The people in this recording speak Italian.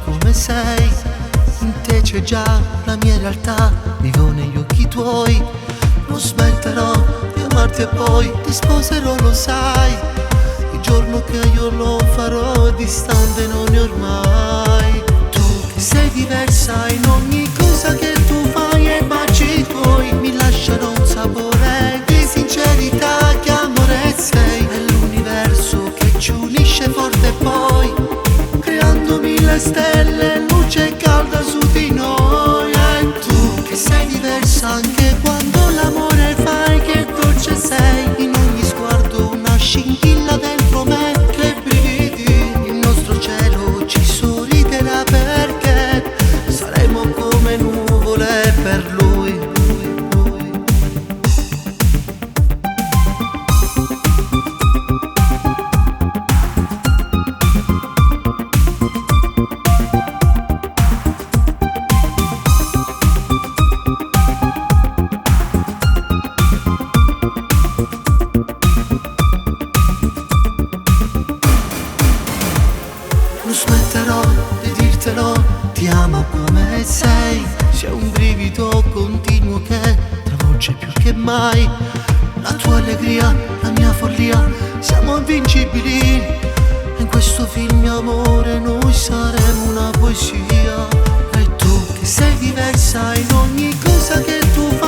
come sei. In te c'è già la mia realtà, vivo negli occhi tuoi. Non smetterò di amarti e poi ti sposerò, lo sai. Il giorno che io lo farò distante non è ormai. Tu che sei diversa in ogni cosa che tu fai e baci tuoi mi lasciano un sapore di sincerità. Che amore sei, è l'universo che ci unisce forte, poi creando mille stelle, luce calda su di noi. E tu che sei diversa anche quando l'amore fai, che dolce sei, in ogni sguardo una scintilla dentro me, che brividi. Il nostro cielo ci sorriderà perché saremo come nuvole per lui. Non smetterò di dirtelo, ti amo come sei. C'è un brivido continuo che travolge più che mai. La tua allegria, la mia follia, siamo invincibili. In questo film amore noi saremo una poesia. E tu che sei diversa in ogni cosa che tu fai,